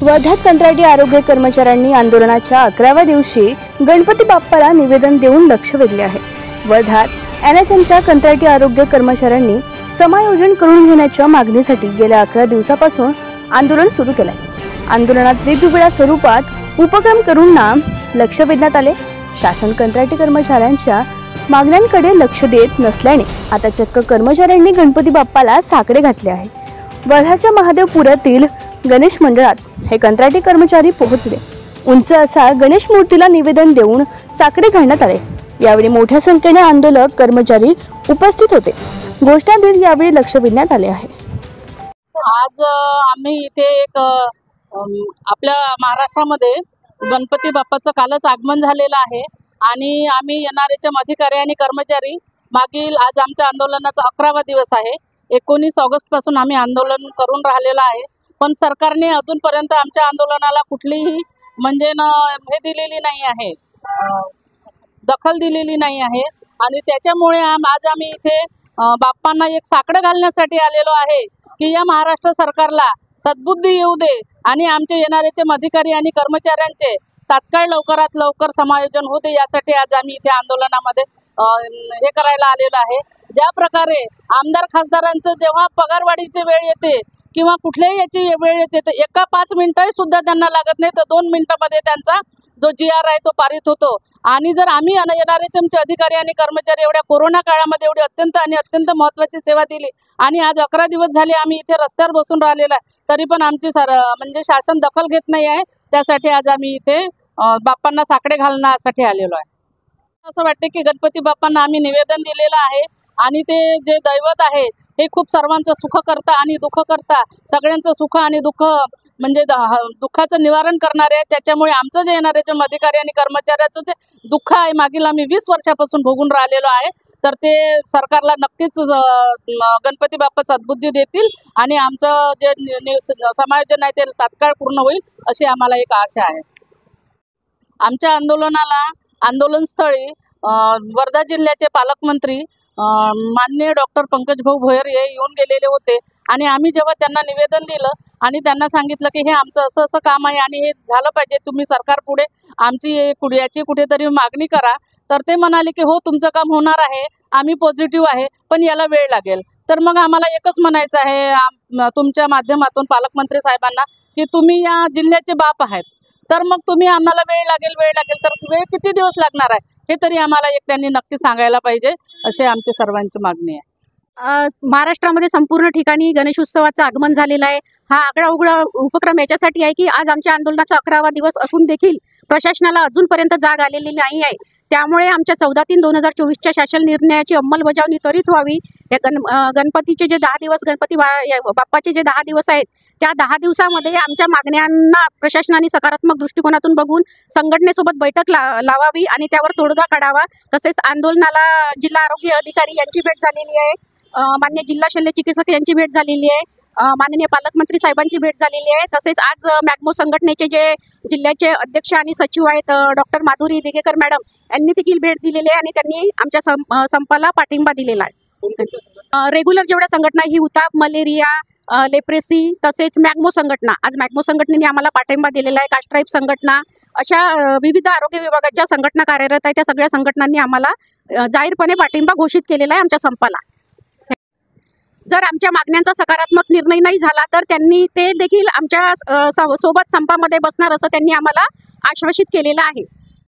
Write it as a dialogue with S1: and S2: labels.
S1: वर्ध्यात कंत्राटी आरोग्य कर्मचाऱ्यांनी आंदोलनाच्या 11व्या दिवशी गणपती बाप्पाला निवेदन देऊन लक्ष वेधले आहे। वर्ध्यात एनएचएमच्या कंत्राटी आरोग्य कर्मचाऱ्यांनी समायोजन करून घेण्याच्या मागणीसाठी गेल्या 11 दिवसापासून आंदोलन सुरू केले आहे। आंदोलनात वेगवेगळ्या स्वरूपात उपक्रम करून लक्ष वेधण्यात आले। शासन कंत्राटी कर्मचाऱ्यांच्या मागण्यांकडे लक्ष देत नसल्याने आता चक्क कर्मचाऱ्यांनी गणपती बाप्पाला साकडे घातले आहे। वर्ध्याच्या महादेवपुरातील गणेश मंडळात हे कंत्राटी कर्मचारी पोहोचले। उंच असा गणेश मूर्तीला निवेदन देऊन साकडे घालण्यात आले। यावेळी मोठ्या संख्येने आंदोलक कर्मचारी उपस्थित होते। घोषणा देत यावेळी लक्ष वेधण्यात आले आहे।
S2: आज आम्ही इथे एक आपल्या महाराष्ट्रामध्ये गणपती बाप्पाचं कालच आगमन झालेलं आहे आणि आम्ही एनआरएचएम अधिकारी आणि कर्मचारी मागील आज आमच्या आंदोलनाचा 11वा दिवस आहे। 19 ऑगस्ट पासून आम्ही आंदोलन करून राहिलेलं आहे, पण सरकारने अजूनपर्यंत आमच्या आंदोलनाला कुठलीही म्हणजे हे दिलेली नाही आहे, दखल दिलेली नाही आहे। आणि त्याच्यामुळे आज आम्ही इथे बाप्पांना एक साकडं घालण्यासाठी आलेलो आहे की या महाराष्ट्र सरकारला सद्बुद्धी येऊ दे आणि आमचे एनआरएचएम अधिकारी आणि कर्मचाऱ्यांचे तात्काळ लवकरात लवकर समायोजन होते, यासाठी आज आम्ही इथे आंदोलनामध्ये हे करायला आलेलो आहे। ज्या प्रकारे आमदार खासदारांचं जेव्हा पगारवाढीची वेळ येते किंवा कुठल्याही याची वेळ येते तर एका 5 मिनिटं सुद्धा त्यांना लागत नाही, तर 2 मिनिटांमध्ये त्यांचा जो GR आहे तो पारित होतो। आणि जर आम्ही एनआरएचएमचे अधिकारी आणि कर्मचारी एवढ्या कोरोना काळामध्ये एवढी अत्यंत महत्त्वाची सेवा दिली आणि आज 11 दिवस झाले आम्ही इथे रस्त्यावर बसून राहिलेलो आहे, तरी पण आमची म्हणजे शासन दखल घेत नाही आहे। त्यासाठी आज आम्ही इथे बाप्पांना साकडे घालण्यासाठी आलेलो आहे। असं वाटते की गणपती बाप्पांना आम्ही निवेदन दिलेलं आहे आणि ते जे दैवत आहे हे खूप सर्वांचं सुख करता आणि दुःख करता, सगळ्यांचं सुख आणि दुःख म्हणजे दुःखाचं निवारण करणारे आहे। त्याच्यामुळे आमचं जे एनआरएचएम अधिकारी आणि कर्मचाऱ्याचं जे दुःख आहे मागील आम्ही 20 वर्षापासून भोगून राहिलेलो आहे, तर ते सरकारला नक्कीच गणपती बाप्पा सद्बुद्धी देतील आणि आमचं जे समायोजन आहे ते तात्काळ पूर्ण होईल अशी आम्हाला एक आशा आहे। आमच्या आंदोलनाला आंदोलनस्थळी वर्धा जिल्ह्याचे पालकमंत्री माननीय डॉक्टर पंकज भाऊ भोयर हे येऊन गेलेले होते आणि आम्ही जेव्हा त्यांना निवेदन दिलं आणि त्यांना सांगितलं की हे आमचं असं काम आहे आणि हे झालं पाहिजे, तुम्ही सरकार पुढे आमची याची कुठेतरी मागणी करा, तर ते म्हणाले की हो तुमचं काम होणार आहे, आम्ही पॉझिटिव्ह आहे, पण याला वेळ लागेल। तर मग आम्हाला एकच म्हणायचं आहे तुमच्या माध्यमातून पालकमंत्री साहेबांना की तुम्ही या जिल्ह्याचे बाप आहेत, तर मग तुम्ही आम्हाला वेळ लागेल तर वेळ किती दिवस लागणार आहे हे तरी आम्हाला एक त्यांनी नक्की सांगायला पाहिजे, असे आमची सर्वांची मागणी आहे।
S3: महाराष्ट्रामध्ये संपूर्ण ठिकाणी गणेशोत्सवाचं आगमन झालेलं आहे। हा आगळा उघडा उपक्रम याच्यासाठी आहे की आज आमच्या आंदोलनाचा 11वा दिवस असून देखील प्रशासनाला अजूनपर्यंत जाग आलेली नाही आहे। त्यामुळे आमच्या 14/3/2024च्या शासन निर्णयाची अंमलबजावणी त्वरित व्हावी। या गणपतीचे जे 10 दिवस बाप्पाचे जे 10 दिवस आहेत त्या 10 दिवसामध्ये आमच्या मागण्यांना प्रशासनाने सकारात्मक दृष्टिकोनातून बघून संघटनेसोबत बैठक लावावी आणि त्यावर तोडगा काढावा। तसेच आंदोलनाला जिल्हा आरोग्य अधिकारी यांची भेट झालेली आहे, माननीय जिल्हा शल्य चिकित्सक यांची भेट झालेली आहे, माननीय पालकमंत्री साहेबांची भेट झालेली आहे। तसेच आज मॅग्मो संघटनेचे जे जिल्ह्याचे अध्यक्ष आणि सचिव आहेत डॉक्टर माधुरी दिगेकर मॅडम यांनी देखील भेट दिलेली आहे आणि त्यांनी आमच्या संपाला पाठिंबा दिलेला आहे। रेग्युलर जेवढ्या संघटना ही हुताप, मलेरिया, लेप्रेसी तसेच मॅग्मो संघटना, आज मॅग्मो संघटनेने आम्हाला पाठिंबा दिलेला आहे। कास्ट्राईप संघटना, अशा विविध आरोग्य विभागाच्या संघटना कार्यरत आहेत, त्या सगळ्या संघटनांनी आम्हाला जाहीरपणे पाठिंबा घोषित केलेला आहे आमच्या संपाला। जर आमच्या मागण्यांचा सकारात्मक निर्णय नाही झाला तर त्यांनी ते देखील आमच्या सोबत संपामध्ये बसणार असं त्यांनी आम्हाला आश्वासित केलेलं आहे।